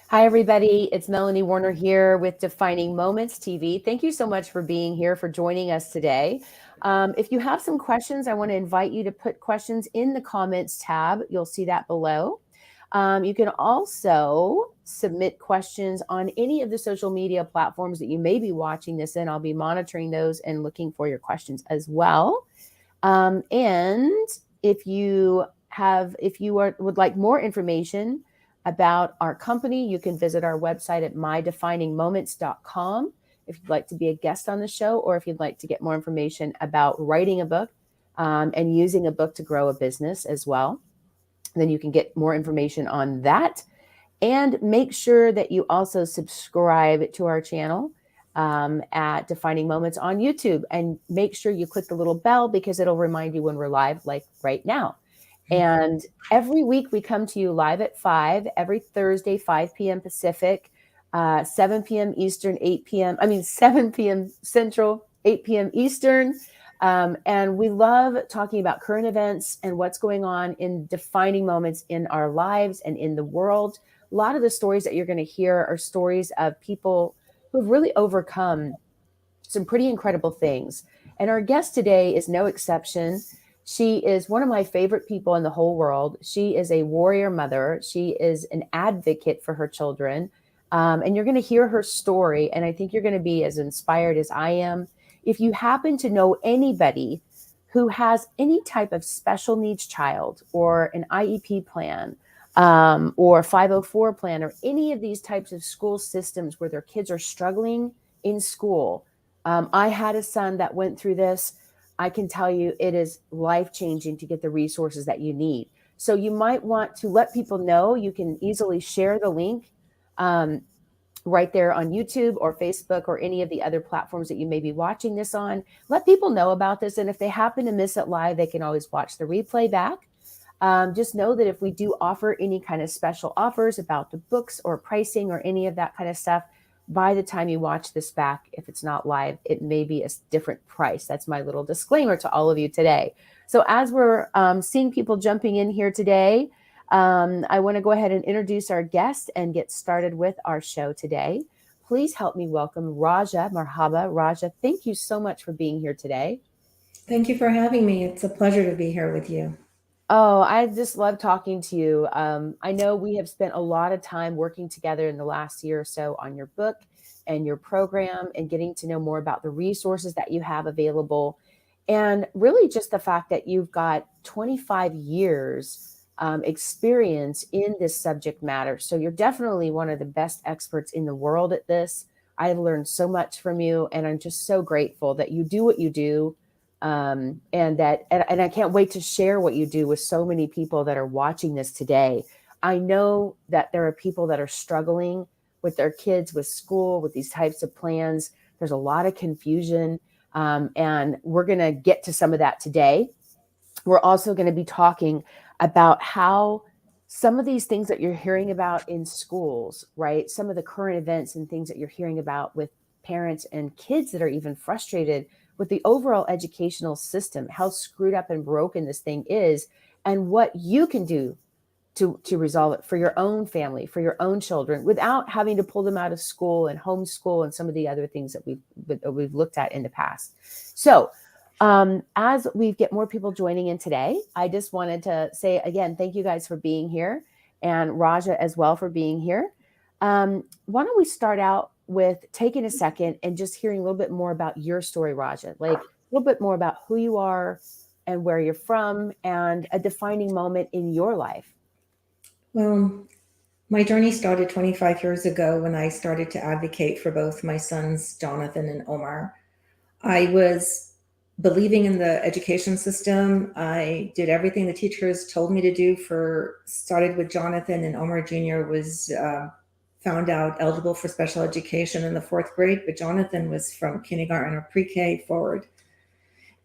Hi, everybody. It's Melanie Warner here with Defining Moments TV. Thank you so much for being here, for joining us today. If you have some questions, I want to invite you to put questions in the comments tab. You'll see that below. You can also submit questions on any of the social media platforms that you may be watching this in. I'll be monitoring those and looking for your questions as well. And would like more information about our company, you can visit our website at mydefiningmoments.com if you'd like to be a guest on the show, or if you'd like to get more information about writing a book and using a book to grow a business as well. Then you can get more information on that. And make sure that you also subscribe to our channel at Defining Moments on YouTube. And make sure you click the little bell because it'll remind you when we're live, like right now. And every week we come to you live at 5, every Thursday, 5 p.m. Pacific, 7 p.m. Eastern, 7 p.m. Central, 8 p.m. Eastern. And we love talking about current events and what's going on in defining moments in our lives and in the world. A lot of the stories that you're going to hear are stories of people who've really overcome some pretty incredible things. And our guest today is no exception. She is one of my favorite people in the whole world. She is a warrior mother. She is an advocate for her children. And you're going to hear her story. And I think you're going to be as inspired as I am. If you happen to know anybody who has any type of special needs child or an IEP plan, or 504 plan, or any of these types of school systems where their kids are struggling in school. I had a son that went through this. I can tell you it is life-changing to get the resources that you need. So you might want to let people know. You can easily share the link right there on YouTube or Facebook or any of the other platforms that you may be watching this on. Let people know about this. And if they happen to miss it live, they can always watch the replay back. Just know that if we do offer any kind of special offers about the books or pricing or any of that kind of stuff, by the time you watch this back, if it's not live, it may be a different price. That's my little disclaimer to all of you today. So as we're seeing people jumping in here today, I want to go ahead and introduce our guest and get started with our show today. Please help me welcome Raja. Marhaba. Raja, thank you so much for being here today. Thank you for having me. It's a pleasure to be here with you. Oh, I just love talking to you. I know we have spent a lot of time working together in the last year or so on your book and your program and getting to know more about the resources that you have available. And really just the fact that you've got 25 years experience in this subject matter. So you're definitely one of the best experts in the world at this. I've learned so much from you, and I'm just so grateful that you do what you do, and I can't wait to share what you do with so many people that are watching this today. I know that there are people that are struggling with their kids, with school, with these types of plans. There's a lot of confusion, and we're going to get to some of that today. We're also going to be talking about how some of these things that you're hearing about in schools, right? Some of the current events and things that you're hearing about with parents and kids that are even frustrated with the overall educational system, how screwed up and broken this thing is, and what you can do to resolve it for your own family, for your own children, without having to pull them out of school and homeschool and some of the other things that we've looked at in the past. So as we get more people joining in today, I just wanted to say again, thank you guys for being here, and Raja as well for being here. Why don't we start out with taking a second and just hearing a little bit more about your story, Raja, like a little bit more about who you are and where you're from and a defining moment in your life. Well, my journey started 25 years ago when I started to advocate for both my sons, Jonathan and Omar. I was believing in the education system. I did everything the teachers told me to do. Started with Jonathan, and Omar Jr. was found out eligible for special education in the fourth grade, but Jonathan was from kindergarten or pre-K forward.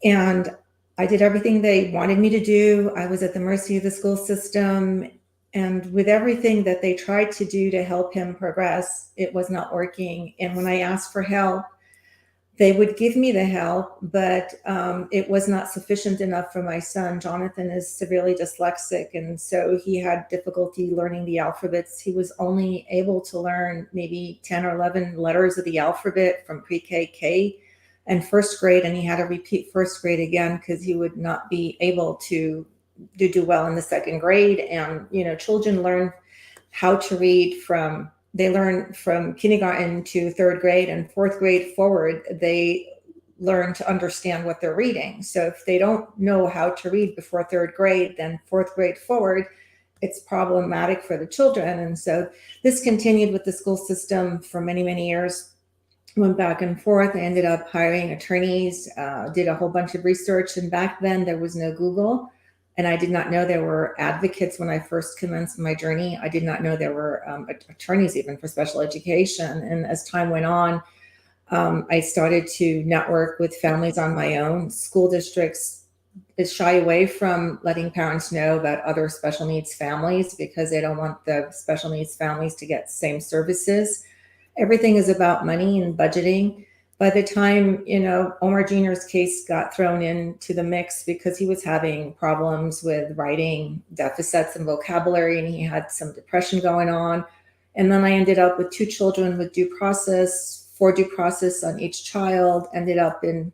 And I did everything they wanted me to do. I was at the mercy of the school system. And with everything that they tried to do to help him progress, it was not working. And when I asked for help, They would give me the help, but it was not sufficient enough for my son. Jonathan is severely dyslexic, and so he had difficulty learning the alphabets. He was only able to learn maybe 10 or 11 letters of the alphabet from pre-K, K, and first grade, and he had to repeat first grade again because he would not be able to do well in the second grade. And, children learn how to read they learn from kindergarten to third grade, and fourth grade forward, they learn to understand what they're reading. So if they don't know how to read before third grade, then fourth grade forward, it's problematic for the children. And so this continued with the school system for many, many years, went back and forth. I ended up hiring attorneys, did a whole bunch of research. And back then there was no Google. And I did not know there were advocates when I first commenced my journey. I did not know there were attorneys even for special education. And as time went on, I started to network with families on my own. School districts shy away from letting parents know about other special needs families because they don't want the special needs families to get the same services. Everything is about money and budgeting. By the time, Omar Jr.'s case got thrown into the mix because he was having problems with writing deficits and vocabulary, and he had some depression going on. And then I ended up with 2 children with due process, 4 due process on each child, ended up in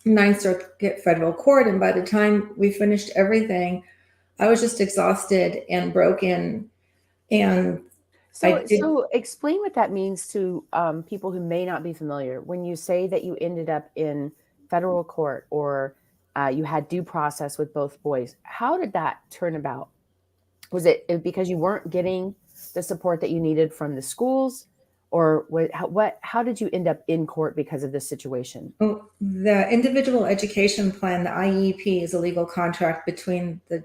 Ninth Circuit Federal Court. And by the time we finished everything, I was just exhausted and broken. And So explain what that means to people who may not be familiar. When you say that you ended up in federal court or you had due process with both boys, how did that turn about? Was it because you weren't getting the support that you needed from the schools, or how did you end up in court because of this situation? Well, the individual education plan, the IEP, is a legal contract between the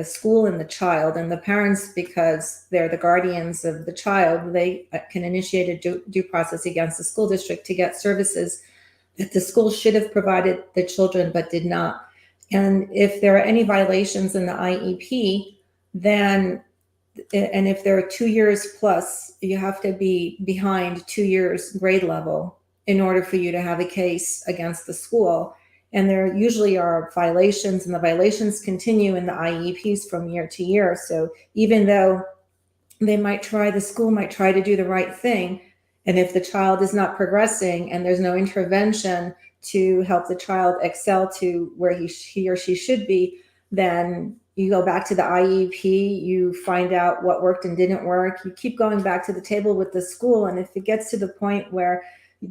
school and the child, and the parents, because they're the guardians of the child, they can initiate a due process against the school district to get services that the school should have provided the children but did not. And if there are any violations in the IEP, then, and if there are 2 years plus, you have to be behind 2 years grade level in order for you to have a case against the school. And there usually are violations, and the violations continue in the IEPs from year to year. So even though the school might try to do the right thing, and if the child is not progressing and there's no intervention to help the child excel to where he or she should be, then you go back to the IEP, you find out what worked and didn't work. You keep going back to the table with the school. And if it gets to the point where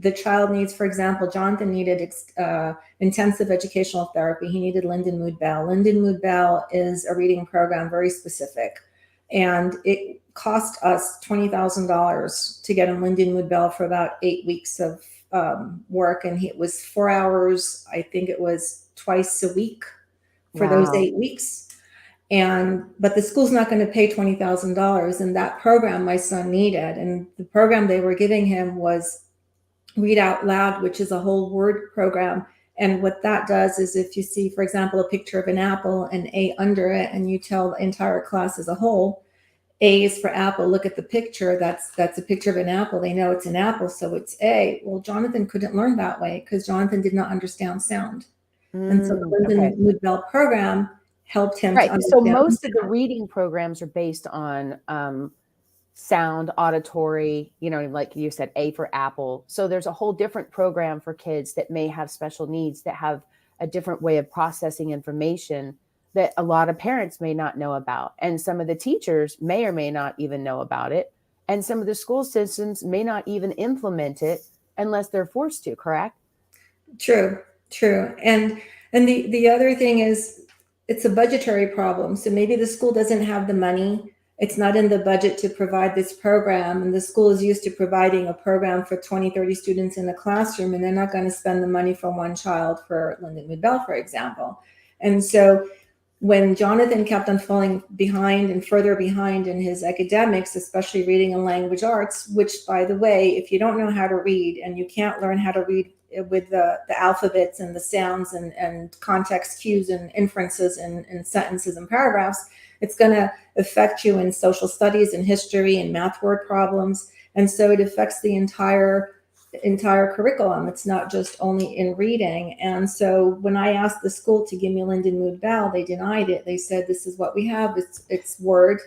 the child needs, for example, Jonathan needed intensive educational therapy. He needed Linden Mood Bell. Linden Mood Bell is a reading program, very specific. And it cost us $20,000 to get him Linden Mood Bell for about 8 weeks of work. And it was 4 hours. I think it was twice a week for those 8 weeks. But the school's not going to pay $20,000. And that program my son needed. And the program they were giving him was Read Out Loud, which is a whole word program. And what that does is if you see, for example, a picture of an apple and A under it, and you tell the entire class as a whole, A is for apple, look at the picture, that's a picture of an apple. They know it's an apple, so it's A. Well, Jonathan couldn't learn that way because Jonathan did not understand sound. And so the Linden Mood Bell program helped him to understand. So most of the reading programs are based on sound, auditory, like you said, A for apple. So there's a whole different program for kids that may have special needs, that have a different way of processing information that a lot of parents may not know about. And some of the teachers may or may not even know about it. And some of the school systems may not even implement it unless they're forced to, correct? True. And the other thing is it's a budgetary problem. So maybe the school doesn't have the money. It's not in the budget to provide this program, and the school is used to providing a program for 20, 30 students in the classroom, and they're not going to spend the money for one child for Linden Mood Bell, for example. And so when Jonathan kept on falling behind and further behind in his academics, especially reading and language arts, which, by the way, if you don't know how to read and you can't learn how to read with the alphabets and the sounds and context cues and inferences and sentences and paragraphs, it's going to affect you in social studies and history and math word problems. And so it affects the entire entire curriculum. It's not just only in reading. And so when I asked the school to give me Linden Mood Bell, they denied it. They said, this is what we have. It's Word.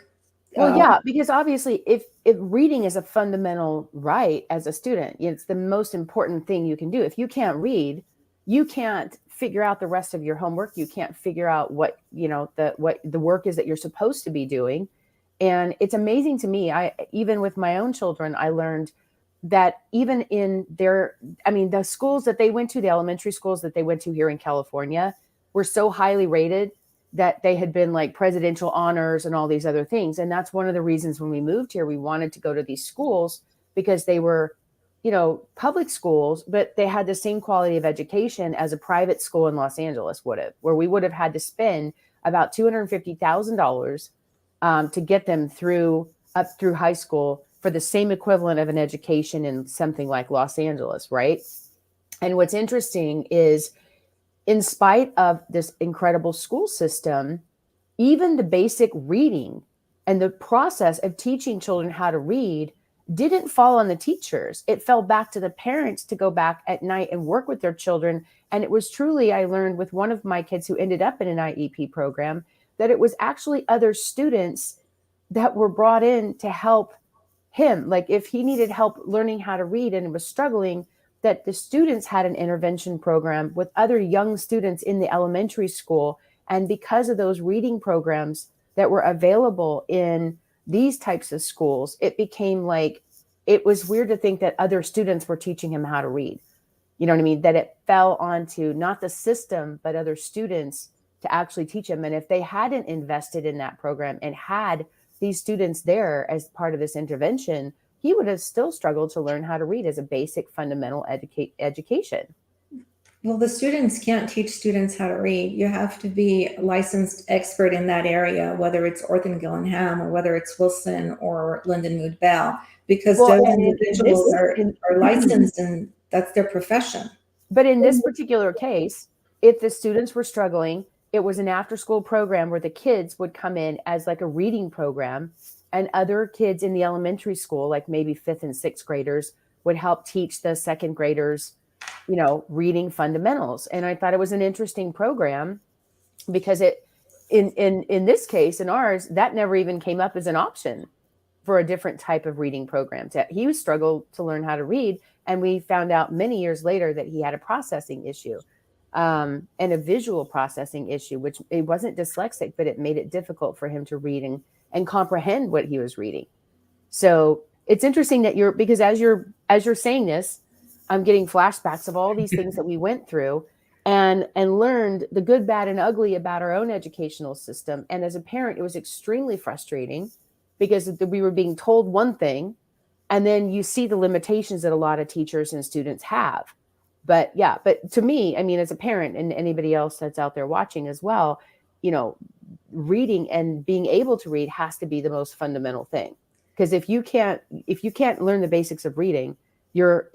Well, yeah, because obviously, if reading is a fundamental right as a student, it's the most important thing you can do. If you can't read, you can't figure out the rest of your homework. You can't figure out what what the work is that you're supposed to be doing. And it's amazing to me. I even with my own children, I learned that even in their, I mean, the schools that they went to, the elementary schools that they went to here in California, were so highly rated that they had been like presidential honors and all these other things. And that's one of the reasons when we moved here, we wanted to go to these schools because they were, public schools, but they had the same quality of education as a private school in Los Angeles would have, where we would have had to spend about $250,000 to get them up through high school for the same equivalent of an education in something like Los Angeles, right? And what's interesting is, in spite of this incredible school system, even the basic reading and the process of teaching children how to read didn't fall on the teachers. It fell back to the parents to go back at night and work with their children. And it was truly, I learned with one of my kids who ended up in an IEP program, that it was actually other students that were brought in to help him. Like if he needed help learning how to read and was struggling, that the students had an intervention program with other young students in the elementary school. And because of those reading programs that were available in these types of schools, it became like, it was weird to think that other students were teaching him how to read. You know what I mean? That it fell onto not the system, but other students to actually teach him. And if they hadn't invested in that program and had these students there as part of this intervention, he would have still struggled to learn how to read as a basic fundamental education. Well, the students can't teach students how to read. You have to be a licensed expert in that area, whether it's Ortho Gillingham or whether it's Wilson or Linden Mood Bell, because Well, those and individuals are licensed and that's their profession. But in this particular case, if the students were struggling, it was an after school program where the kids would come in as like a reading program, and other kids in the elementary school, like maybe fifth and sixth graders, would help teach the second graders, reading fundamentals. And I thought it was an interesting program because it, in this case, in ours, that never even came up as an option for a different type of reading program. He struggled to learn how to read. And we found out many years later that he had a processing issue, and a visual processing issue, which it wasn't dyslexic, but it made it difficult for him to read and comprehend what he was reading. So it's interesting that because as you're saying this, I'm getting flashbacks of all these things that we went through and learned the good, bad, and ugly about our own educational system. And as a parent, it was extremely frustrating because we were being told one thing, and then you see the limitations that a lot of teachers and students have. But yeah, but to me, I mean, as a parent and anybody else that's out there watching as well, reading and being able to read has to be the most fundamental thing. Because if you can't learn the basics of reading, you're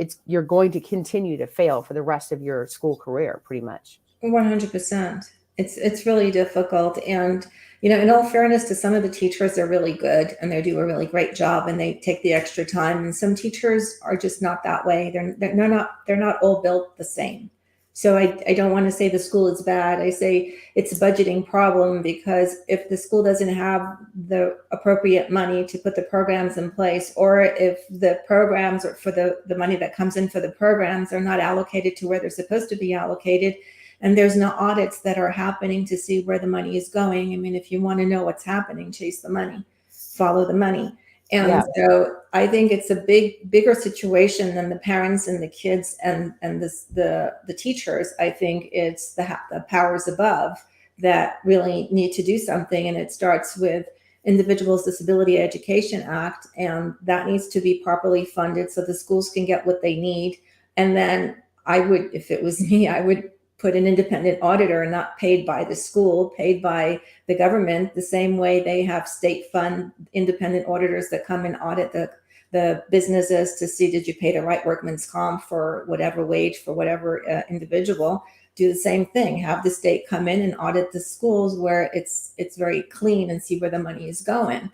going to continue to fail for the rest of your school career, pretty much. 100%. It's really difficult. And, in all fairness to some of the teachers, they're really good and they do a really great job and they take the extra time. And some teachers are just not that way. They're not all built the same. So I don't want to say the school is bad. I say it's a budgeting problem, because if the school doesn't have the appropriate money to put the programs in place, or if the programs or for the money that comes in for the programs are not allocated to where they're supposed to be allocated, and there's no audits that are happening to see where the money is going. I mean, if you want to know what's happening, chase the money, follow the money. And so I think it's a bigger situation than the parents and the kids and the teachers. I think it's the powers above that really need to do something. And it starts with Individuals Disability Education Act, and that needs to be properly funded so the schools can get what they need. And then if it was me, I would put an independent auditor, not paid by the school, paid by the government, the same way they have state fund independent auditors that come and audit the businesses to see, did you pay the right workman's comp for whatever wage for whatever individual. Do the same thing. Have the state come in and audit the schools where it's very clean and see where the money is going.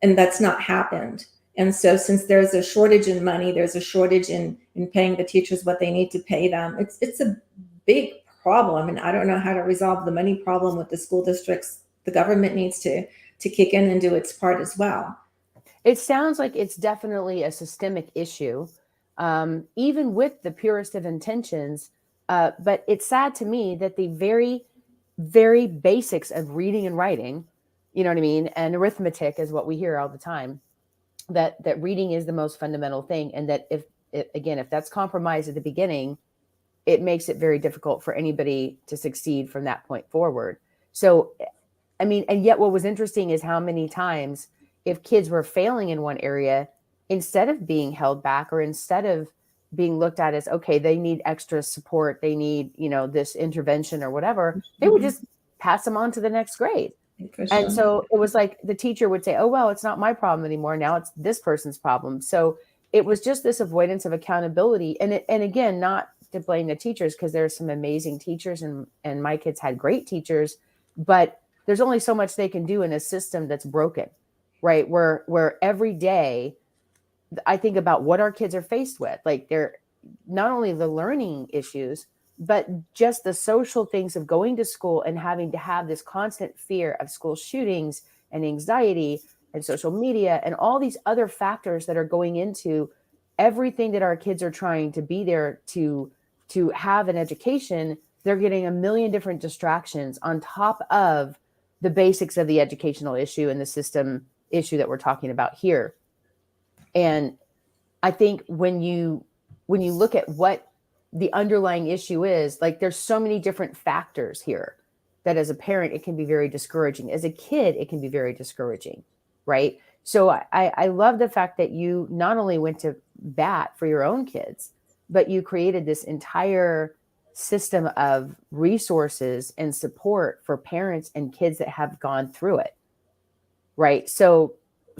And that's not happened. And so since there's a shortage in money, there's a shortage in paying the teachers what they need to pay them. It's a big problem. And I don't know how to resolve the money problem with the school districts. The government needs to kick in and do its part as well. It sounds like it's definitely a systemic issue, even with the purest of intentions. But it's sad to me that the very, very basics of reading and writing, you know what I mean, and arithmetic is what we hear all the time. That reading is the most fundamental thing, and that if that's compromised at the beginning, it makes it very difficult for anybody to succeed from that point forward. So, I mean, and yet what was interesting is how many times, if kids were failing in one area, instead of being held back or instead of being looked at as, okay, they need extra support, they need, this intervention or whatever, they would just pass them on to the next grade. And so it was like the teacher would say, oh, well, it's not my problem anymore. Now it's this person's problem. So it was just this avoidance of accountability. And again, not to blame the teachers, because there's some amazing teachers and my kids had great teachers, but there's only so much they can do in a system that's broken, right? Where every day I think about what our kids are faced with. Like, they're not only the learning issues, but just the social things of going to school and having to have this constant fear of school shootings and anxiety and social media and all these other factors that are going into everything that our kids are trying to be there to have an education. They're getting a million different distractions on top of the basics of the educational issue and the system issue that we're talking about here. And I think when you look at what the underlying issue is, like, there's so many different factors here that as a parent, it can be very discouraging. As a kid, it can be very discouraging, right? So I love the fact that you not only went to bat for your own kids, but you created this entire system of resources and support for parents and kids that have gone through it, right? So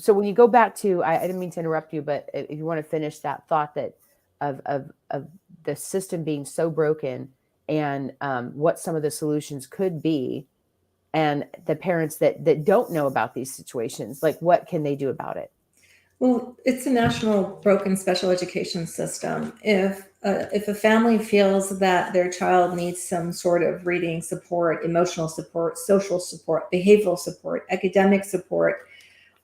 when you go back to, I didn't mean to interrupt you, but if you want to finish that thought that of the system being so broken and what some of the solutions could be, and the parents that don't know about these situations, like, what can they do about it? Well, it's a national broken special education system. If a family feels that their child needs some sort of reading support, emotional support, social support, behavioral support, academic support,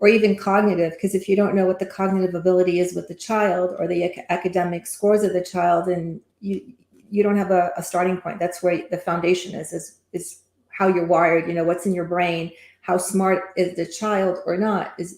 or even cognitive, because if you don't know what the cognitive ability is with the child or the academic scores of the child, then you don't have a starting point. That's where the foundation is how you're wired, what's in your brain, how smart is the child or not. Is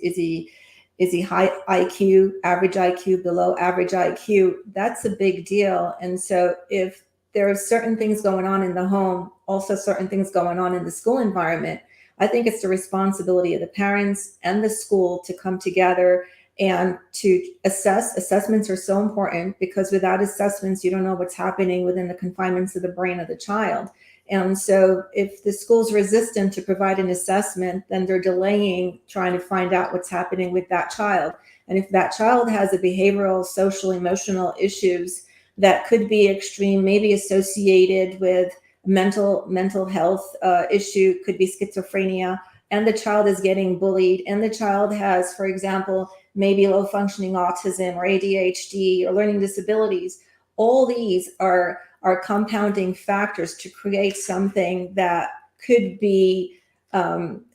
he high IQ, average IQ, below average IQ? That's a big deal. And so if there are certain things going on in the home, also certain things going on in the school environment, I think it's the responsibility of the parents and the school to come together and to assess. Assessments are so important, because without assessments, you don't know what's happening within the confinements of the brain of the child. And so if the school's resistant to provide an assessment, then they're delaying trying to find out what's happening with that child. And if that child has a behavioral, social, emotional issues that could be extreme, maybe associated with mental health issue, could be schizophrenia, and the child is getting bullied, and the child has, for example, maybe low functioning autism or ADHD or learning disabilities, all these are compounding factors to create something that could be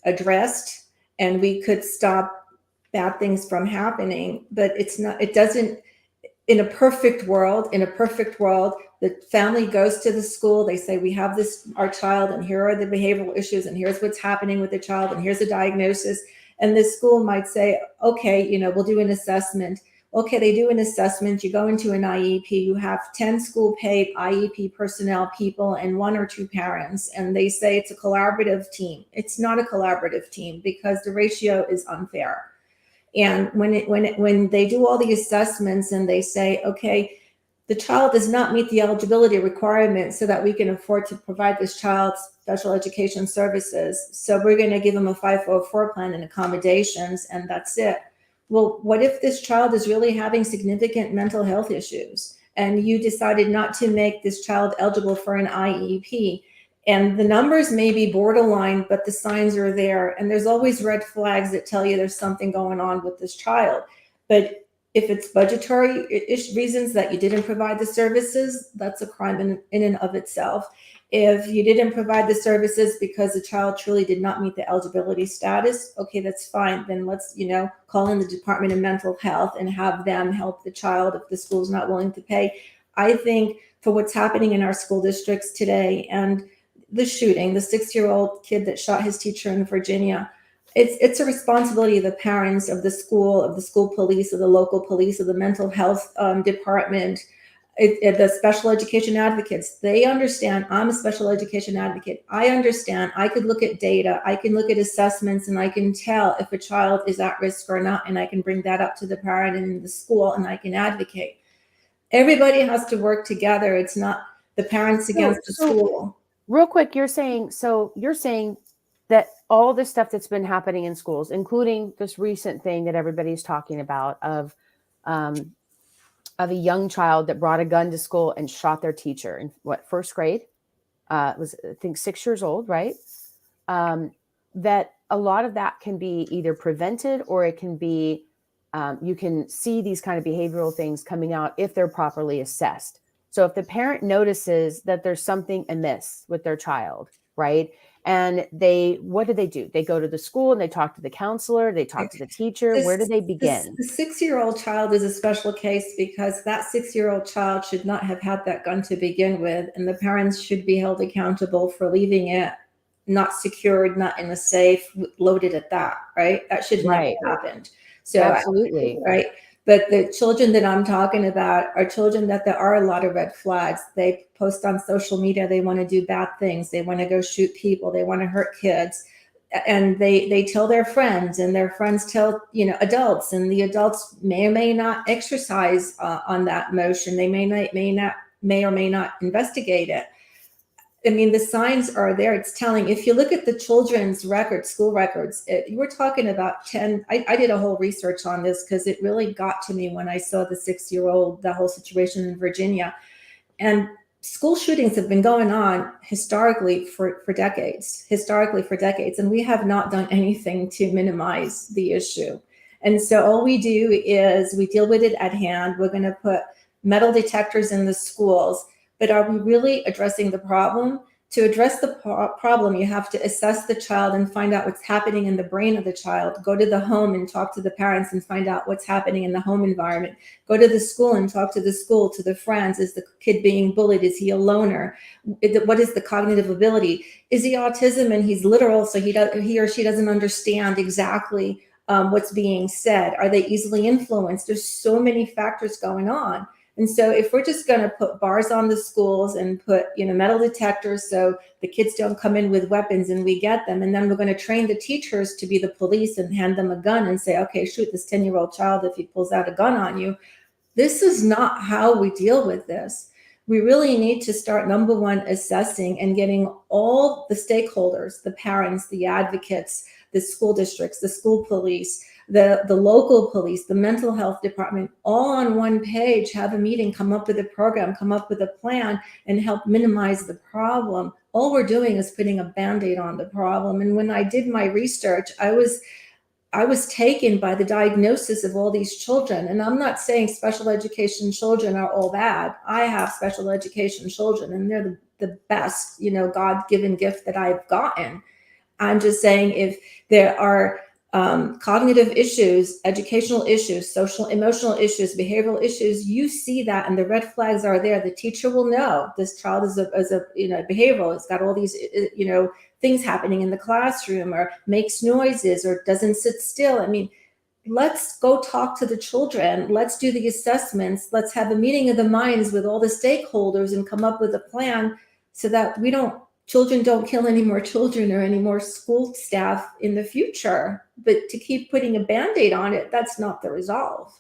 addressed, and we could stop bad things from happening. But it doesn't. In a perfect world, the family goes to the school, they say, we have our child, and here are the behavioral issues, and here's what's happening with the child, and here's a diagnosis. And the school might say, okay, we'll do an assessment. Okay, they do an assessment, you go into an IEP, you have 10 school paid IEP personnel people and 1 or 2 parents, and they say it's a collaborative team. It's not a collaborative team, because the ratio is unfair. And when they do all the assessments and they say, okay, the child does not meet the eligibility requirements so that we can afford to provide this child special education services, so we're going to give them a 504 plan and accommodations, and that's it. Well, what if this child is really having significant mental health issues, and you decided not to make this child eligible for an IEP? And the numbers may be borderline, but the signs are there. And there's always red flags that tell you there's something going on with this child. But if it's budgetary reasons that you didn't provide the services, that's a crime in and of itself. If you didn't provide the services because the child truly did not meet the eligibility status, okay, that's fine. Then let's, call in the Department of Mental Health and have them help the child if the school's not willing to pay. I think for what's happening in our school districts today and the shooting, the 6-year-old kid that shot his teacher in Virginia, it's a responsibility of the parents, of the school police, of the local police, of the mental health department, the special education advocates. They understand. I'm a special education advocate. I understand. I could look at data. I can look at assessments, and I can tell if a child is at risk or not, and I can bring that up to the parent and the school, and I can advocate. Everybody has to work together. It's not the parents against the school. Real quick, you're saying that all this stuff that's been happening in schools, including this recent thing that everybody's talking about of a young child that brought a gun to school and shot their teacher in first grade, was I think 6 years old, right? That a lot of that can be either prevented or it can be, you can see these kind of behavioral things coming out if they're properly assessed. So if the parent notices that there's something amiss with their child, right? And what do? They go to the school and they talk to the counselor, they talk to the teacher. Where do they begin? The 6-year-old child is a special case because that 6-year-old child should not have had that gun to begin with. And the parents should be held accountable for leaving it not secured, not in a safe, loaded at that, right? That should never have happened. So absolutely. Right. But the children that I'm talking about are children that there are a lot of red flags. They post on social media. They want to do bad things. They want to go shoot people. They want to hurt kids. And they tell their friends, and their friends tell, adults, and the adults may or may not exercise on that motion. They may or may not investigate it. I mean, the signs are there. It's telling. If you look at the children's records, school records, we're talking about 10. I did a whole research on this because it really got to me when I saw the 6-year-old, the whole situation in Virginia. And school shootings have been going on historically for decades, and we have not done anything to minimize the issue. And so all we do is we deal with it at hand. We're going to put metal detectors in the schools. But are we really addressing the problem? To address the problem, you have to assess the child and find out what's happening in the brain of the child. Go to the home and talk to the parents and find out what's happening in the home environment. Go to the school and talk to the school, to the friends. Is the kid being bullied? Is he a loner? What is the cognitive ability? Is he autism and he's literal, so he or she doesn't understand exactly what's being said? Are they easily influenced? There's so many factors going on. And so if we're just going to put bars on the schools and put, metal detectors so the kids don't come in with weapons and we get them, and then we're going to train the teachers to be the police and hand them a gun and say, okay, shoot this 10-year-old child if he pulls out a gun on you. This is not how we deal with this. We really need to start, number one, assessing and getting all the stakeholders, the parents, the advocates, the school districts, the school police, the local police, the mental health department, all on one page, have a meeting, come up with a program, come up with a plan, and help minimize the problem. All we're doing is putting a Band-Aid on the problem. And when I did my research, I was taken by the diagnosis of all these children. And I'm not saying special education children are all bad. I have special education children, and they're the best, God-given gift that I've gotten. I'm just saying, if there are cognitive issues, educational issues, social, emotional issues, behavioral issues, you see that, and the red flags are there. The teacher will know this child is a behavioral. It's got all these, things happening in the classroom, or makes noises, or doesn't sit still. I mean, let's go talk to the children. Let's do the assessments. Let's have a meeting of the minds with all the stakeholders and come up with a plan so that children don't kill any more children or any more school staff in the future. But to keep putting a Band-Aid on it, that's not the resolve.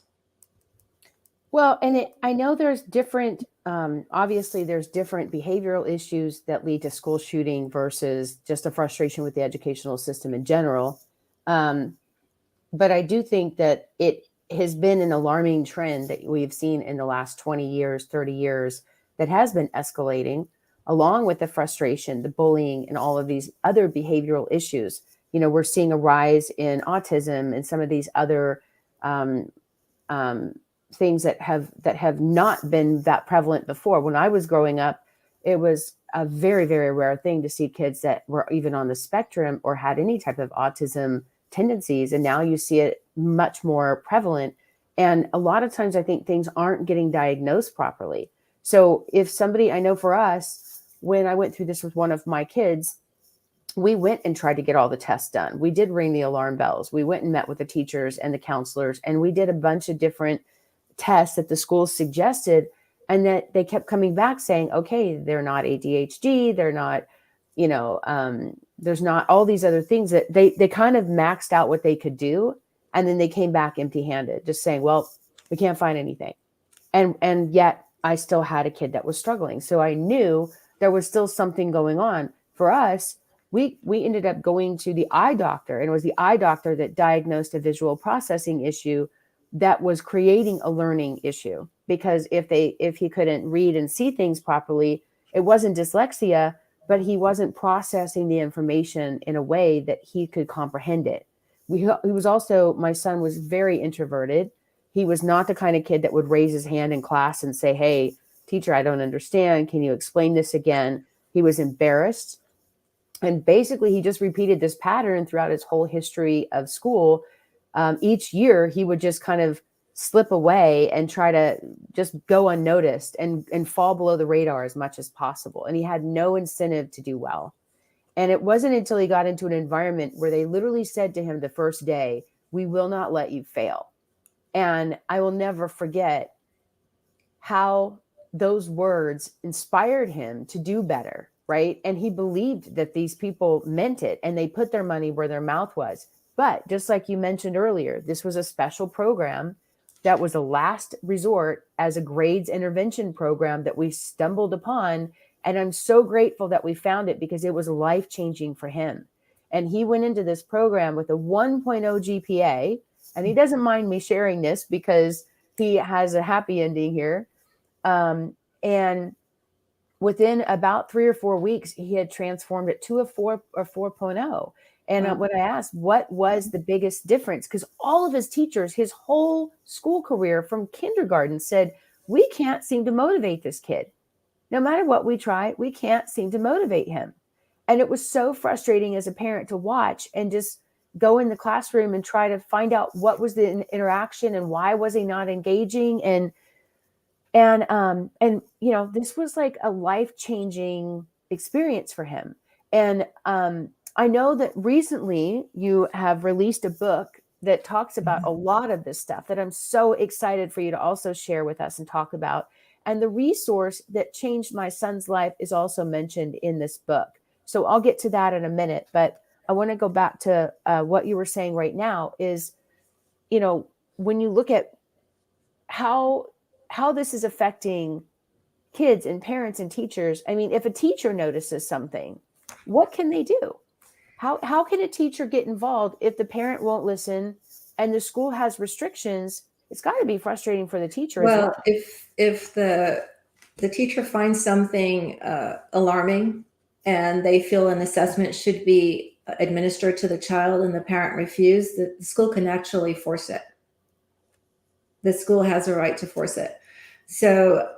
Well, and I know there's different, obviously there's different behavioral issues that lead to school shooting versus just a frustration with the educational system in general. But I do think that it has been an alarming trend that we've seen in the last 20 years, 30 years, that has been escalating, along with the frustration, the bullying, and all of these other behavioral issues. We're seeing a rise in autism and some of these other things that have not been that prevalent before. When I was growing up, it was a very, very rare thing to see kids that were even on the spectrum or had any type of autism tendencies. And now you see it much more prevalent. And a lot of times I think things aren't getting diagnosed properly. So if somebody, I know for us, when I went through this with one of my kids, we went and tried to get all the tests done. We did ring the alarm bells. We went and met with the teachers and the counselors, and we did a bunch of different tests that the schools suggested, and that they kept coming back saying, okay, they're not ADHD, they're not, there's not all these other things that they kind of maxed out what they could do, and then they came back empty-handed, just saying, well, we can't find anything. And yet I still had a kid that was struggling. So I knew there was still something going on. For us, we ended up going to the eye doctor, and it was the eye doctor that diagnosed a visual processing issue that was creating a learning issue. Because if he couldn't read and see things properly, it wasn't dyslexia, but he wasn't processing the information in a way that he could comprehend it. He was also, my son was very introverted. He was not the kind of kid that would raise his hand in class and say, hey, teacher, I don't understand. Can you explain this again? He was embarrassed. And basically, he just repeated this pattern throughout his whole history of school. Each year, he would just kind of slip away and try to just go unnoticed and fall below the radar as much as possible. And he had no incentive to do well. And it wasn't until he got into an environment where they literally said to him the first day, we will not let you fail. And I will never forget how those words inspired him to do better, right? And he believed that these people meant it, and they put their money where their mouth was. But just like you mentioned earlier, this was a special program that was a last resort as a grades intervention program that we stumbled upon. And I'm so grateful that we found it, because it was life-changing for him. And he went into this program with a 1.0 GPA, and he doesn't mind me sharing this because he has a happy ending here. And within about 3 or 4 weeks, he had transformed it to a 4 or 4.0. And when I asked what was the biggest difference, because all of his teachers, his whole school career from kindergarten said, we can't seem to motivate this kid. No matter what we try, we can't seem to motivate him. And it was so frustrating as a parent to watch and just go in the classroom and try to find out what was the interaction and why was he not engaging. And this was like a life-changing experience for him. And I know that recently you have released a book that talks about a lot of this stuff that I'm so excited for you to also share with us and talk about. And the resource that changed my son's life is also mentioned in this book. So I'll get to that in a minute, but I want to go back to what you were saying right now is, when you look at how this is affecting kids and parents and teachers. I mean, if a teacher notices something, what can they do? How can a teacher get involved if the parent won't listen and the school has restrictions? It's got to be frustrating for the teacher as well. If the teacher finds something alarming and they feel an assessment should be administered to the child and the parent refused, the school can actually force it. The school has a right to force it. So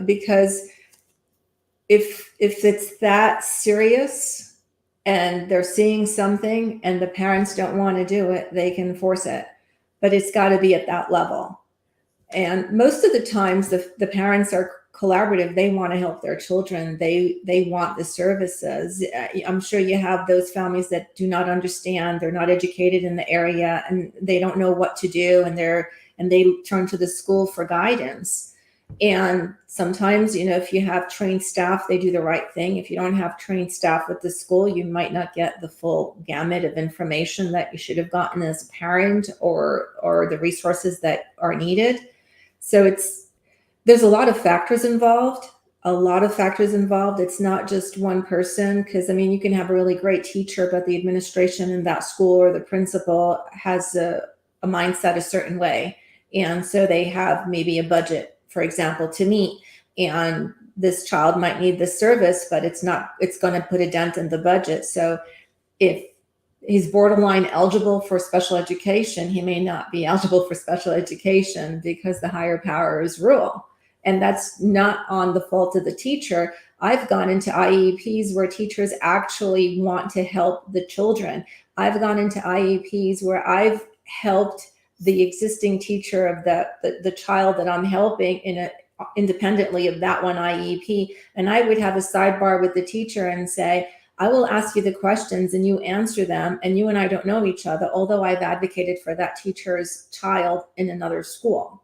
because if it's that serious and they're seeing something and the parents don't want to do it, they can force it. But it's got to be at that level. And most of the times the parents are collaborative. They want to help their children. They want the services. I'm sure you have those families that do not understand. They're not educated in the area and they don't know what to do. And they turn to the school for guidance. And sometimes, if you have trained staff, they do the right thing. If you don't have trained staff with the school, you might not get the full gamut of information that you should have gotten as a parent or the resources that are needed. So there's a lot of factors involved. It's not just one person, because you can have a really great teacher, but the administration in that school or the principal has a mindset a certain way. And so they have maybe a budget, for example, to meet, and this child might need this service, but it's going to put a dent in the budget. So if he's borderline eligible for special education, he may not be eligible for special education because the higher powers rule. And that's not on the fault of the teacher. I've gone into IEPs where teachers actually want to help the children. I've gone into IEPs where I've helped the existing teacher of the child that I'm helping independently of that one IEP. And I would have a sidebar with the teacher and say, I will ask you the questions and you answer them. And you and I don't know each other, although I've advocated for that teacher's child in another school.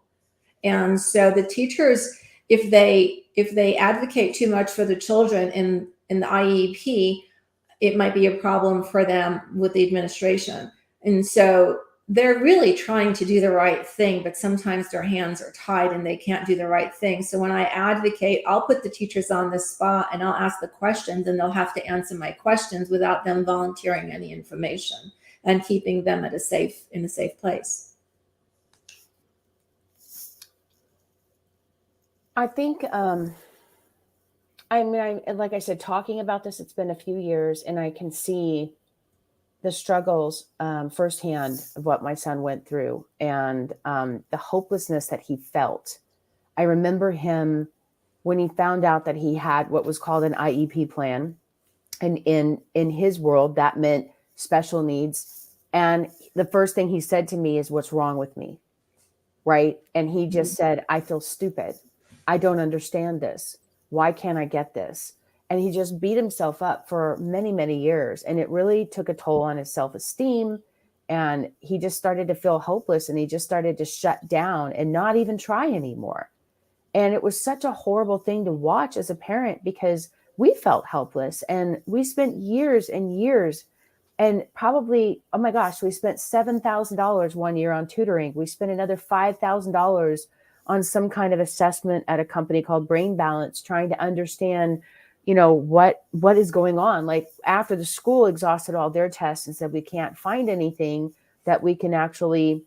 And so the teachers, if they advocate too much for the children in the IEP, it might be a problem for them with the administration. And so they're really trying to do the right thing, but sometimes their hands are tied and they can't do the right thing. So when I advocate, I'll put the teachers on the spot and I'll ask the questions, and they'll have to answer my questions without them volunteering any information and keeping them in a safe place. I think, like I said, talking about this, it's been a few years, and I can see the struggles firsthand of what my son went through, and the hopelessness that he felt. I remember him when he found out that he had what was called an IEP plan, and in his world that meant special needs. And the first thing he said to me is, "What's wrong with me?" Right? And he just said, "I feel stupid. I don't understand this. Why can't I get this?" And he just beat himself up for many, many years. And it really took a toll on his self-esteem. And he just started to feel hopeless, and he just started to shut down and not even try anymore. And it was such a horrible thing to watch as a parent, because we felt helpless, and we spent years and years, and probably, oh my gosh, we spent $7,000 one year on tutoring. We spent another $5,000 on some kind of assessment at a company called Brain Balance, trying to understand, what is going on. Like, after the school exhausted all their tests and said, we can't find anything that we can actually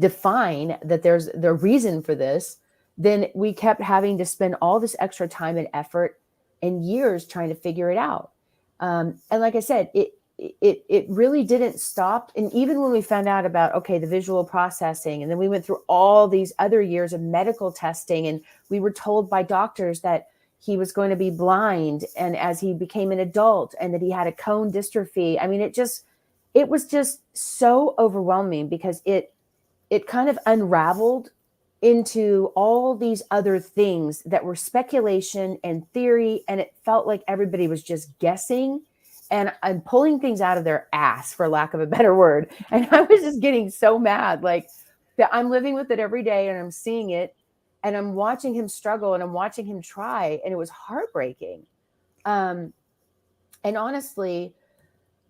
define that there's the reason for this, then we kept having to spend all this extra time and effort and years trying to figure it out. And like I said, it really didn't stop. And even when we found out about, okay, the visual processing, and then we went through all these other years of medical testing, and we were told by doctors that he was going to be blind, and as he became an adult, and that he had a cone dystrophy. I mean, it was just so overwhelming, because it kind of unraveled into all these other things that were speculation and theory. And it felt like everybody was just guessing and pulling things out of their ass, for lack of a better word. And I was just getting so mad, like, that I'm living with it every day, and I'm seeing it, and I'm watching him struggle, and I'm watching him try. And it was heartbreaking. And honestly,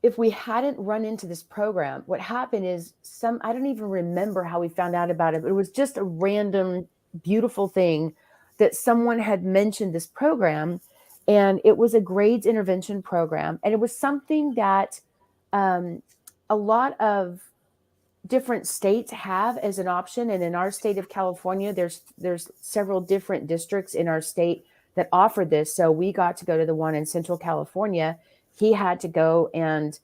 if we hadn't run into this program, what happened is I don't even remember how we found out about it, but it was just a random, beautiful thing that someone had mentioned this program, and it was a grades intervention program. And it was something that a lot of different states have as an option. And in our state of California, there's several different districts in our state that offer this. So we got to go to the one in Central California. He had to go and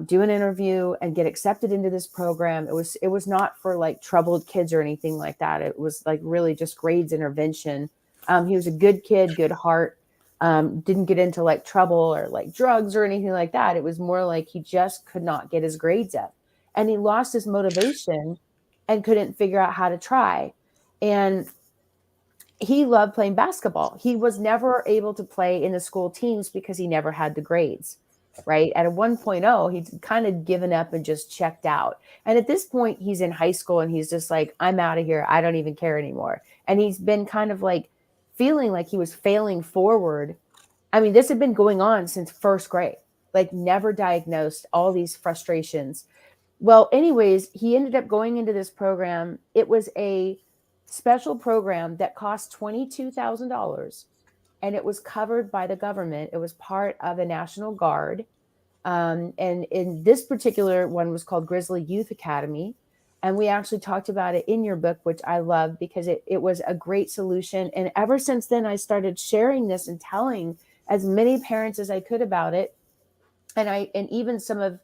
do an interview and get accepted into this program. It was not for like troubled kids or anything like that. It was like really just grades intervention. He was a good kid, good heart. Didn't get into like trouble or like drugs or anything like that. It was more like he just could not get his grades up, and he lost his motivation and couldn't figure out how to try. And he loved playing basketball. He was never able to play in the school teams because he never had the grades, right? At a 1.0, he'd kind of given up and just checked out. And at this point, he's in high school, and he's just like, I'm out of here. I don't even care anymore. And he's been kind of like feeling like he was failing forward. I mean, this had been going on since first grade, like never diagnosed, all these frustrations. Well, anyways, he ended up going into this program. It was a special program that cost $22,000, and it was covered by the government. It was part of the National Guard. And in this particular one was called Grizzly Youth Academy. And we actually talked about it in your book, which I love, because it was a great solution. And ever since then, I started sharing this and telling as many parents as I could about it. And even some of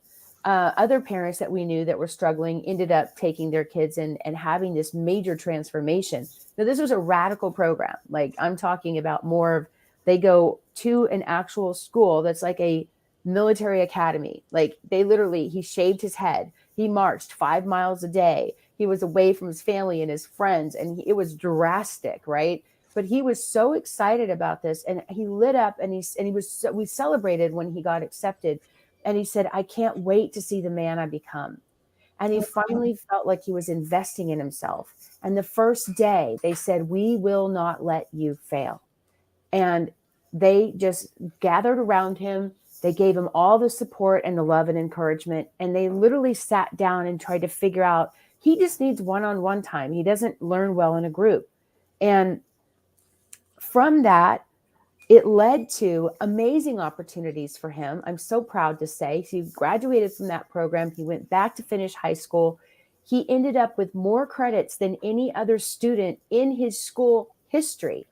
other parents that we knew that were struggling ended up taking their kids and having this major transformation. Now, this was a radical program. Like, I'm talking about more of, they go to an actual school that's like a military academy. Like, they literally, he shaved his head. He marched 5 miles a day. He was away from his family and his friends, and it was drastic, right? But he was so excited about this, and he lit up, and we celebrated when he got accepted, and he said, I can't wait to see the man I become. And he finally felt like he was investing in himself. And the first day they said, we will not let you fail. And they just gathered around him. They gave him all the support and the love and encouragement. And they literally sat down and tried to figure out, he just needs one-on-one time. He doesn't learn well in a group. And from that, it led to amazing opportunities for him. I'm so proud to say he graduated from that program. He went back to finish high school. He ended up with more credits than any other student in his school history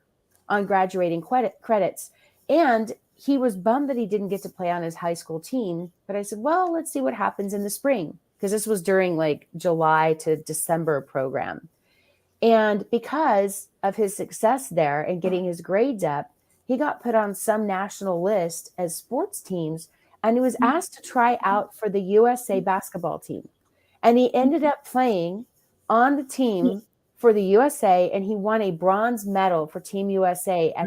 on graduating credits. And he was bummed that he didn't get to play on his high school team. But I said, well, let's see what happens in the spring, because this was during like July to December program. And because of his success there and getting his grades up, he got put on some national list as sports teams, and he was asked to try out for the USA basketball team. And he ended up playing on the team for the USA, and he won a bronze medal for Team USA at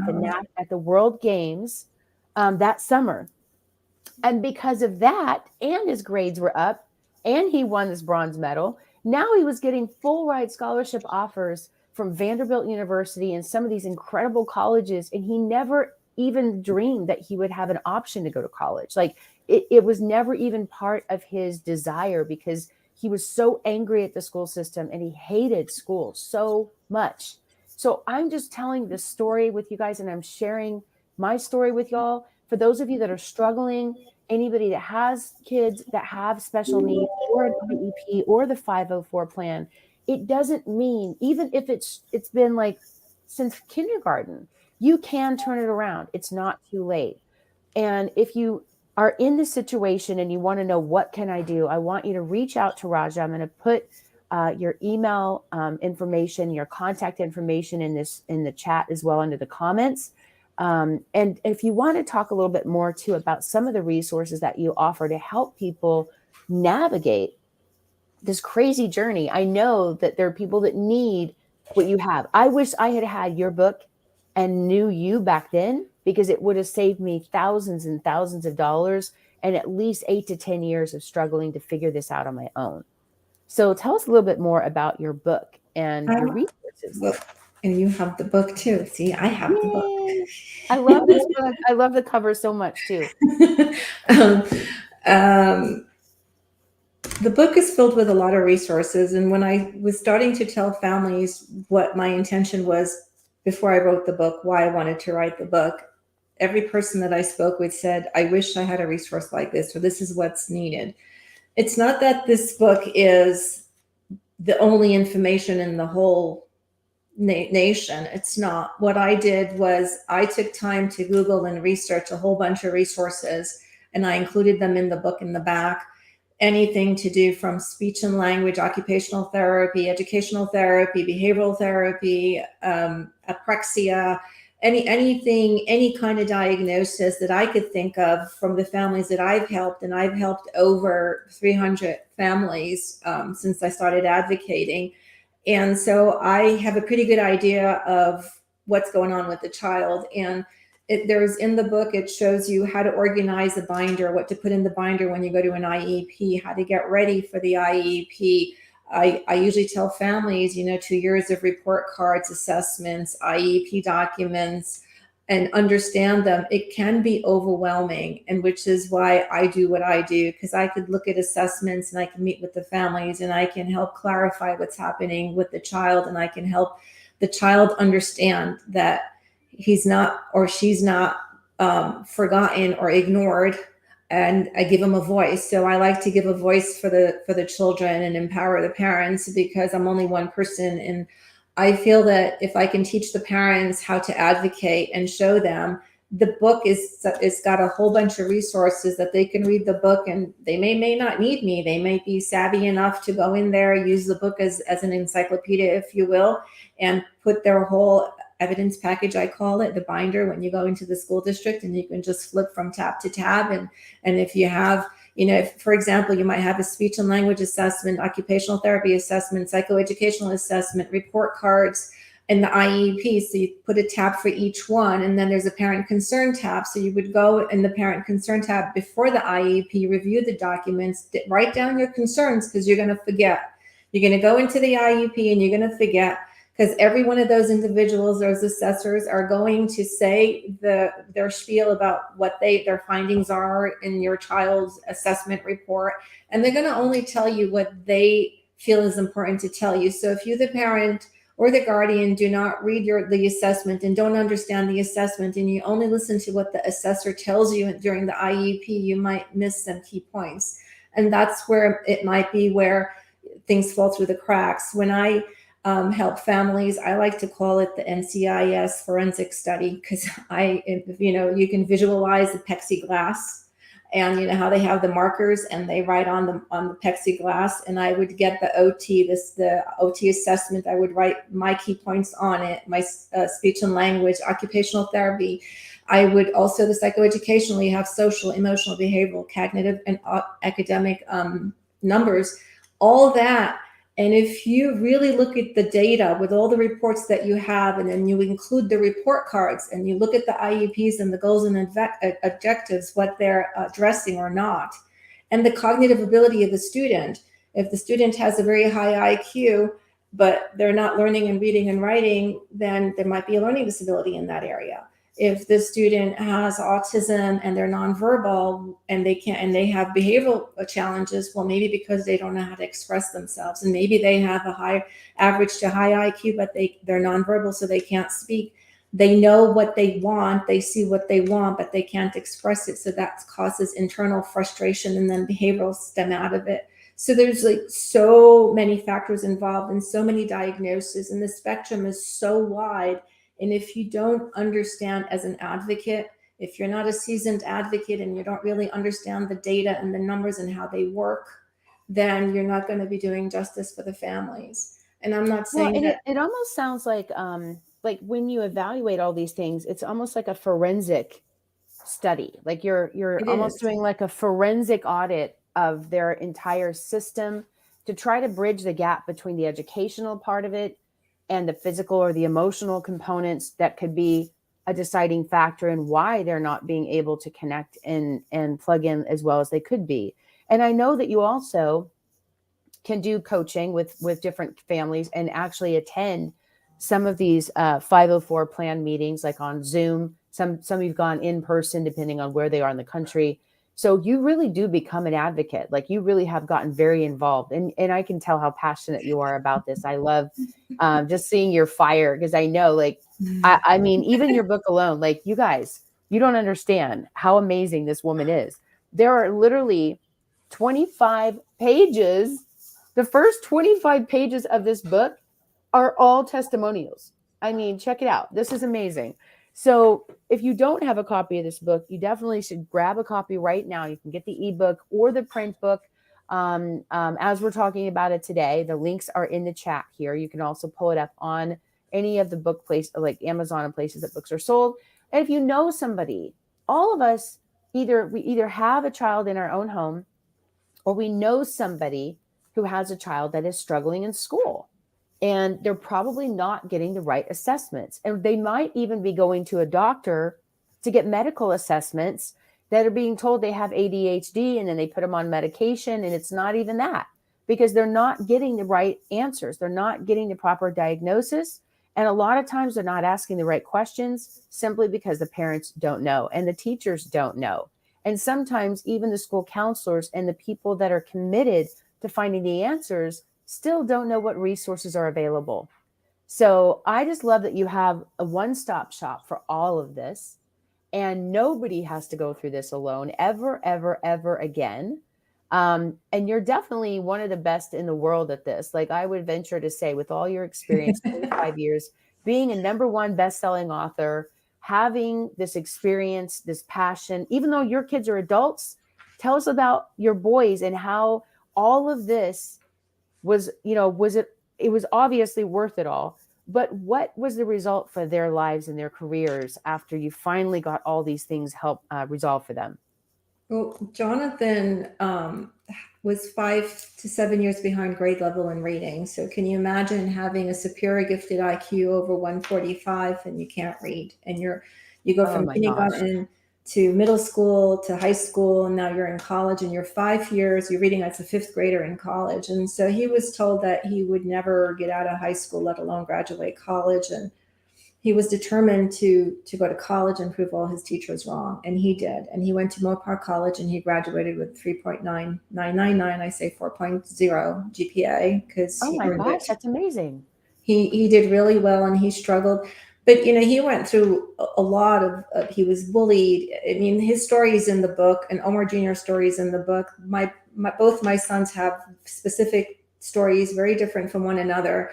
the World Games that summer. And because of that, and his grades were up, and he won this bronze medal, now he was getting full ride scholarship offers from Vanderbilt University and some of these incredible colleges. And he never even dreamed that he would have an option to go to college. Like, it was never even part of his desire, because he was so angry at the school system and he hated school so much. So I'm just telling this story with you guys, and I'm sharing my story with y'all. For those of you that are struggling, anybody that has kids that have special needs or an IEP or the 504 plan, it doesn't mean, even if it's been like since kindergarten, you can turn it around. It's not too late. And if you are in this situation and you want to know, what can I do? I want you to reach out to Raja. I'm going to put your email information, your contact information in the chat as well, under the comments. And if you want to talk a little bit more too about some of the resources that you offer to help people navigate this crazy journey, I know that there are people that need what you have. I wish I had had your book and knew you back then, because it would have saved me thousands and thousands of dollars and at least 8 to 10 years of struggling to figure this out on my own. So tell us a little bit more about your book and your resources. Well, and you have the book too. See, I have the book. Yay! I love this book. I love the cover so much too. um, um, the book is filled with a lot of resources. And when I was starting to tell families what my intention was before I wrote the book, why I wanted to write the book, every person that I spoke with said, I wish I had a resource like this, or this is what's needed. It's not that this book is the only information in the whole nation. It's not. What I did was I took time to Google and research a whole bunch of resources, and I included them in the book in the back. Anything to do from speech and language, occupational therapy, educational therapy, behavioral therapy, apraxia, anything, any kind of diagnosis that I could think of from the families that I've helped. And I've helped over 300 families since I started advocating. And so I have a pretty good idea of what's going on with the child. And there's in the book, it shows you how to organize a binder, what to put in the binder when you go to an IEP, how to get ready for the IEP. I usually tell families, 2 years of report cards, assessments, IEP documents, and understand them. It can be overwhelming, and which is why I do what I do, because I could look at assessments and I can meet with the families and I can help clarify what's happening with the child, and I can help the child understand that he's not or she's not forgotten or ignored, and I give them a voice. So I like to give a voice for the children and empower the parents, because I'm only one person, and I feel that if I can teach the parents how to advocate and show them The book is got a whole bunch of resources that they can read the book, and they may not need me. They may be savvy enough to go in there, use the book as an encyclopedia, if you will, and put their whole evidence package, I call it, the binder, when you go into the school district, and you can just flip from tab to tab. And if you have, if, for example, you might have a speech and language assessment, occupational therapy assessment, psychoeducational assessment, report cards, and the IEP. So you put a tab for each one, and then there's a parent concern tab. So you would go in the parent concern tab before the IEP, review the documents, write down your concerns, because you're going to forget. You're going to go into the IEP and you're going to forget, because every one of those individuals, those assessors, are going to say their spiel about what their findings are in your child's assessment report, and they're going to only tell you what they feel is important to tell you. So if you, the parent or the guardian, do not read the assessment and don't understand the assessment, and you only listen to what the assessor tells you during the IEP, you might miss some key points. And that's where it might be where things fall through the cracks. When I help families, I like to call it the NCIS forensic study, because you can visualize the plexiglass, and how they have the markers and they write on the plexiglass, and I would get the OT assessment. I would write my key points on it, my speech and language, occupational therapy. I would also, the psychoeducational, you have social, emotional, behavioral, cognitive, and academic numbers, all that. And if you really look at the data with all the reports that you have, and then you include the report cards, and you look at the IEPs and the goals and objectives, what they're addressing or not, and the cognitive ability of the student. If the student has a very high IQ, but they're not learning and reading and writing, then there might be a learning disability in that area. If the student has autism and they're nonverbal and they have behavioral challenges, well, maybe because they don't know how to express themselves, and maybe they have a high average to high IQ, but they're nonverbal, so they can't speak. They know what they want, they see what they want, but they can't express it. So that causes internal frustration, and then behavioral stem out of it. So there's so many factors involved and so many diagnoses, and the spectrum is so wide. And if you don't understand as an advocate, if you're not a seasoned advocate and you don't really understand the data and the numbers and how they work, then you're not going to be doing justice for the families. And I'm not saying and that. it almost sounds like when you evaluate all these things, it's almost like a forensic study. Like you're It almost is. doing like a forensic audit of their entire system to try to bridge the gap between the educational part of it and the physical or the emotional components that could be a deciding factor in why they're not being able to connect and plug in as well as they could be. And I know that you also can do coaching with different families and actually attend some of these 504 plan meetings, like on Zoom. Some you've gone in person, depending on where they are in the country. So you really do become an advocate. Like, you really have gotten very involved, and I can tell how passionate you are about this. I love just seeing your fire, because I know, like, I mean, even your book alone, like, you guys, you don't understand how amazing this woman is. There are literally 25 pages. The first 25 pages of this book are all testimonials. I mean, check it out. This is amazing. So if you don't have a copy of this book, you definitely should grab a copy right now. You can get the ebook or the print book. As we're talking about it today, the links are in the chat here. You can also pull it up on any of the book place, like Amazon and places that books are sold. And if you know somebody, all of us, we either have a child in our own home, or we know somebody who has a child that is struggling in school, and they're probably not getting the right assessments. And they might even be going to a doctor to get medical assessments that are being told they have ADHD, and then they put them on medication, and it's not even that, because they're not getting the right answers. They're not getting the proper diagnosis. And a lot of times they're not asking the right questions, simply because the parents don't know and the teachers don't know. And sometimes even the school counselors and the people that are committed to finding the answers still don't know what resources are available. So I just love that you have a one-stop shop for all of this, and nobody has to go through this alone ever, ever, ever again. And you're definitely one of the best in the world at this. Like, I would venture to say, with all your experience, 25 years, being a number one best-selling author, having this experience, this passion, even though your kids are adults, tell us about your boys and how all of this was, it was obviously worth it all. But what was the result for their lives and their careers after you finally got all these things help resolve for them? Well, Jonathan was 5 to 7 years behind grade level in reading. So can you imagine having a superior gifted IQ over 145 and you can't read, and you go Oh from my gosh. kindergarten to middle school to high school, and now you're in college, and you're 5 years, you're reading as a fifth grader in college. And so he was told that he would never get out of high school, let alone graduate college. And he was determined to go to college and prove all his teachers wrong, and he did. And he went to Mopar College, and he graduated with 3.9999. I say 4.0 GPA because Oh he my earned gosh, it. that's amazing. He did really well, and he struggled. But he went through a lot of he was bullied. I mean, his story is in the book, and Omar Jr.'s story is in the book. Both my sons have specific stories, very different from one another.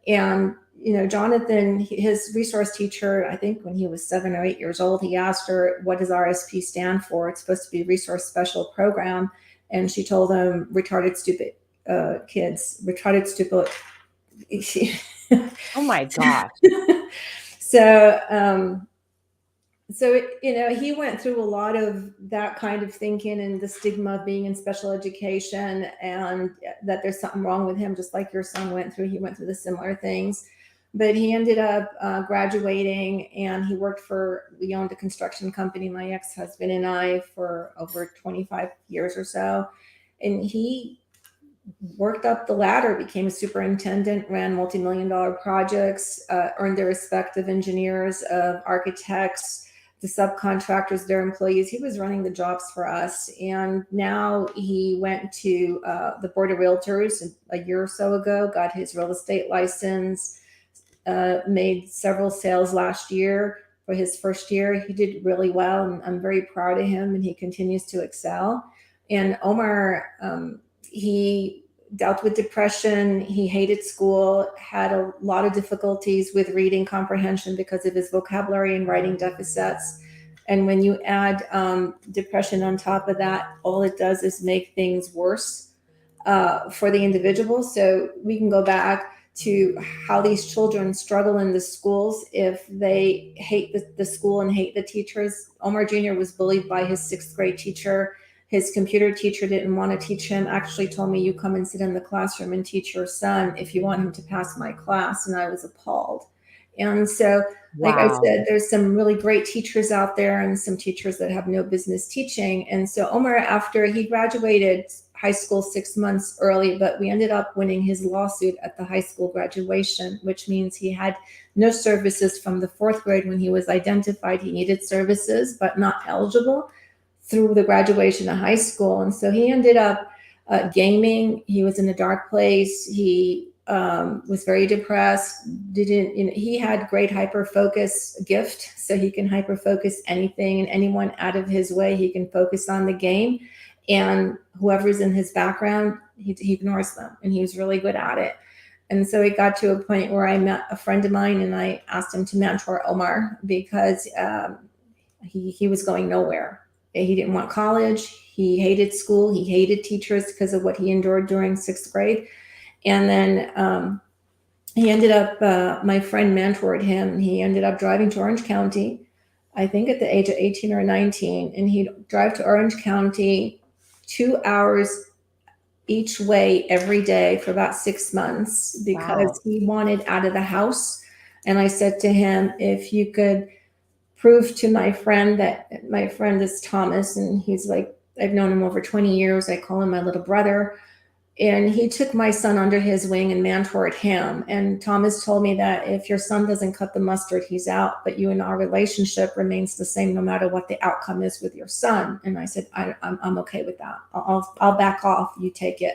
And Jonathan, his resource teacher, I think when he was 7 or 8 years old, he asked her, "What does RSP stand for?" It's supposed to be Resource Special Program, and she told him, "Retarded stupid kids, retarded stupid." Oh my gosh. so he went through a lot of that kind of thinking, and the stigma of being in special education, and that there's something wrong with him, just like your son went through. He went through the similar things. But he ended up graduating, and we owned a construction company, my ex-husband and I, for over 25 years or so. And he worked up the ladder, became a superintendent, ran multi-million-dollar projects, earned the respect of engineers, of architects, the subcontractors, their employees. He was running the jobs for us. And now he went to the Board of Realtors a year or so ago, got his real estate license, made several sales last year. For his first year, he did really well, and I'm very proud of him, and he continues to excel. And Omar, he dealt with depression. He hated school, had a lot of difficulties with reading comprehension because of his vocabulary and writing deficits. And when you add depression on top of that, all it does is make things worse for the individual. So we can go back to how these children struggle in the schools if they hate the school and hate the teachers. Omar Jr. was bullied by his sixth grade teacher. His computer teacher didn't want to teach him, actually told me, "You come and sit in the classroom and teach your son if you want him to pass my class." And I was appalled. And so, like I Wow. said, there's some really great teachers out there and some teachers that have no business teaching. And so Omar, after he graduated high school 6 months early, but we ended up winning his lawsuit at the high school graduation, which means he had no services from the fourth grade when he was identified he needed services, but not eligible through the graduation of high school. And so he ended up gaming. He was in a dark place. He was very depressed. He had great hyper focus gift, so he can hyper focus anything and anyone out of his way. He can focus on the game, and whoever's in his background, he ignores them, and he was really good at it. And so it got to a point where I met a friend of mine, and I asked him to mentor Omar because he was going nowhere. He didn't want college. He hated school. He hated teachers because of what he endured during sixth grade. And then he ended up, my friend mentored him. He ended up driving to Orange County, I think at the age of 18 or 19. And he'd drive to Orange County 2 hours each way every day for about 6 months Wow. because he wanted out of the house. And I said to him, "If you could prove to my friend that my friend is Thomas," and he's like, I've known him over 20 years. I call him my little brother. And he took my son under his wing and mentored him. And Thomas told me that if your son doesn't cut the mustard, he's out. But you and our relationship remains the same no matter what the outcome is with your son. And I said, I'm okay with that. I'll back off. You take it.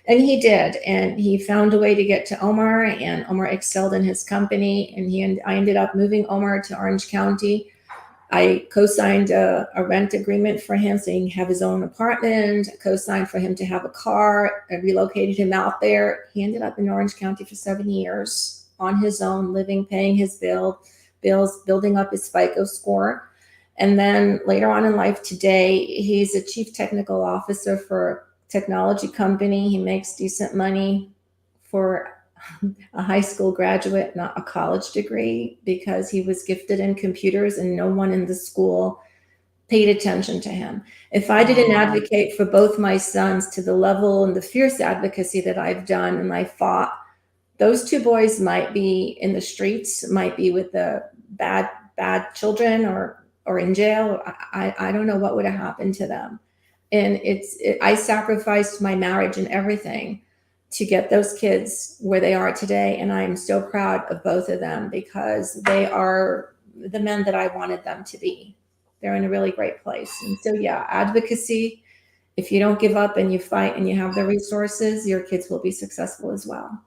And he did. And he found a way to get to Omar, and Omar excelled in his company. And I ended up moving Omar to Orange County. I co-signed a rent agreement for him so he can have his own apartment, co-signed for him to have a car. I relocated him out there. He ended up in Orange County for 7 years on his own, living, paying his bill, building up his FICO score. And then later on in life today, he's a chief technical officer for a technology company. He makes decent money for a high school graduate, not a college degree, because he was gifted in computers and no one in the school paid attention to him. If I didn't advocate for both my sons to the level and the fierce advocacy that I've done and I fought, those two boys might be in the streets, might be with the bad children or in jail. I don't know what would have happened to them. And I sacrificed my marriage and everything to get those kids where they are today. And I am so proud of both of them because they are the men that I wanted them to be. They're in a really great place. And so, yeah, advocacy, if you don't give up and you fight and you have the resources, your kids will be successful as well.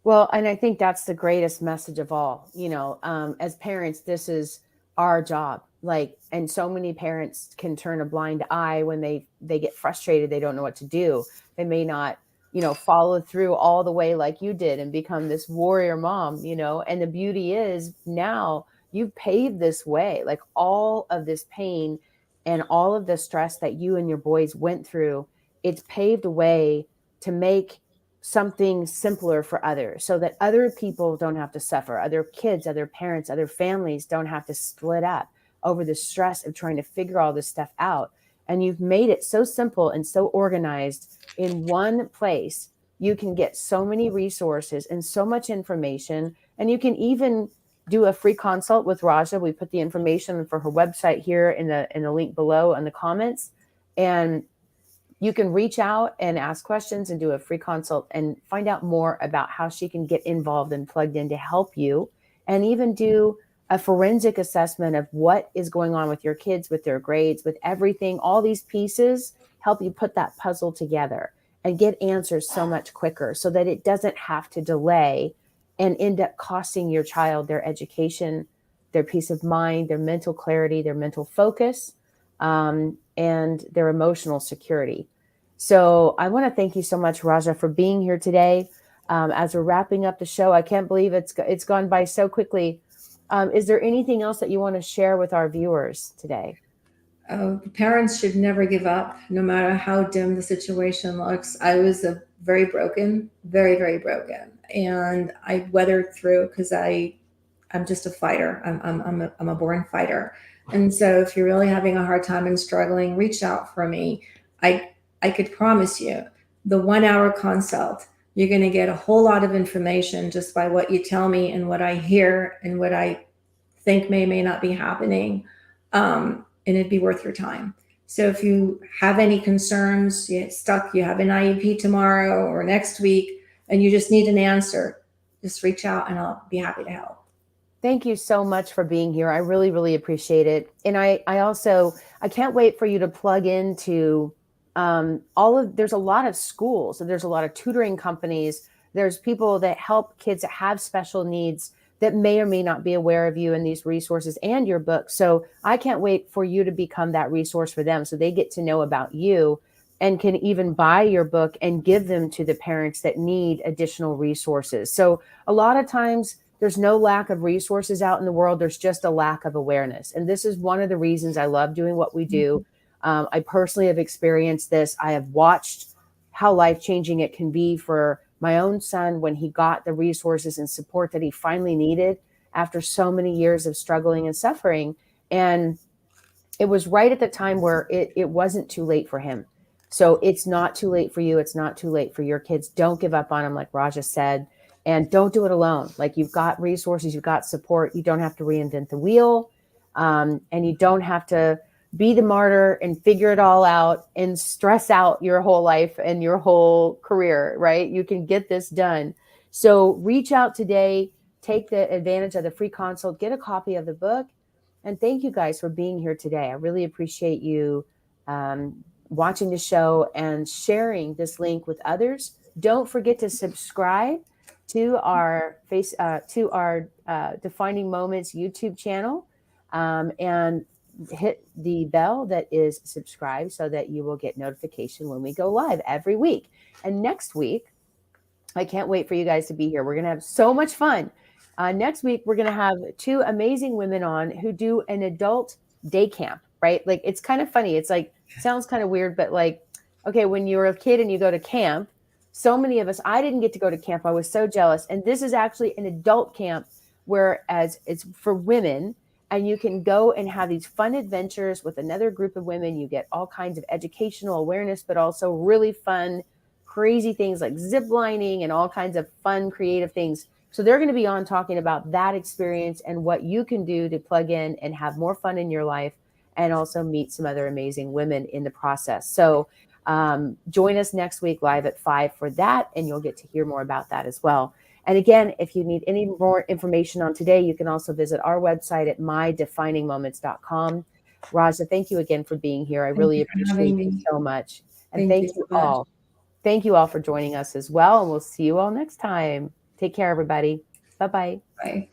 Well, and I think that's the greatest message of all. As parents, this is our job. Like, and so many parents can turn a blind eye when they get frustrated. They don't know what to do. They may not, follow through all the way like you did and become this warrior mom, and the beauty is now you've paved this way, like all of this pain and all of the stress that you and your boys went through. It's paved a way to make something simpler for others so that other people don't have to suffer. Other kids, other parents, other families don't have to split up over the stress of trying to figure all this stuff out. And you've made it so simple and so organized in one place. You can get so many resources and so much information. And you can even do a free consult with Raja. We put the information for her website here in the link below in the comments. And you can reach out and ask questions and do a free consult and find out more about how she can get involved and plugged in to help you, and even do a forensic assessment of what is going on with your kids, with their grades, with everything. All these pieces help you put that puzzle together and get answers so much quicker so that it doesn't have to delay and end up costing your child their education, their peace of mind, their mental clarity, their mental focus, and their emotional security. So I want to thank you so much, Raja, for being here today. As we're wrapping up the show, I can't believe it's gone by so quickly. Is there anything else that you want to share with our viewers today? Parents should never give up, no matter how dim the situation looks. I was very broken, very, very broken. And I weathered through because I'm just a fighter. I'm a born fighter. And so if you're really having a hard time and struggling, reach out for me. I could promise you the 1 hour consult, you're going to get a whole lot of information just by what you tell me and what I hear and what I think may not be happening. And it'd be worth your time. So if you have any concerns, you get stuck, you have an IEP tomorrow or next week, and you just need an answer, just reach out and I'll be happy to help. Thank you so much for being here. I really, really appreciate it. And I can't wait for you to plug into there's a lot of schools, so there's a lot of tutoring companies. There's people that help kids that have special needs that may or may not be aware of you and these resources and your book. So I can't wait for you to become that resource for them so they get to know about you and can even buy your book and give them to the parents that need additional resources. So a lot of times there's no lack of resources out in the world. There's just a lack of awareness. And this is one of the reasons I love doing what we do. I personally have experienced this. I have watched how life-changing it can be for my own son when he got the resources and support that he finally needed after so many years of struggling and suffering. And it was right at the time where it wasn't too late for him. So it's not too late for you. It's not too late for your kids. Don't give up on them, like Raja said, and don't do it alone. Like, you've got resources, you've got support. You don't have to reinvent the wheel, and you don't have to be the martyr and figure it all out and stress out your whole life and your whole career, right? You can get this done. So reach out today, take the advantage of the free consult, get a copy of the book. And thank you guys for being here today. I really appreciate you watching the show and sharing this link with others. Don't forget to subscribe to our Defining Moments YouTube channel, and hit the bell that is subscribed so that you will get notification when we go live every week. And next week, I can't wait for you guys to be here. We're going to have so much fun. Next week, we're going to have two amazing women on who do an adult day camp, right? Like, it's kind of funny. It's like, sounds kind of weird, but like, okay, when you're a kid and you go to camp, so many of us, I didn't get to go to camp. I was so jealous. And this is actually an adult camp, whereas it's for women. And you can go and have these fun adventures with another group of women. You get all kinds of educational awareness, but also really fun, crazy things like zip lining and all kinds of fun, creative things. So they're going to be on talking about that experience and what you can do to plug in and have more fun in your life and also meet some other amazing women in the process. So join us next week live at 5 for that, and you'll get to hear more about that as well. And again, if you need any more information on today, you can also visit our website at mydefiningmoments.com. Raja, thank you again for being here. I Thank really you for having appreciate you me. so much. And Thank you thank so you much. all. Thank you all for joining us as well. And we'll see you all next time. Take care, everybody. Bye-bye. Bye.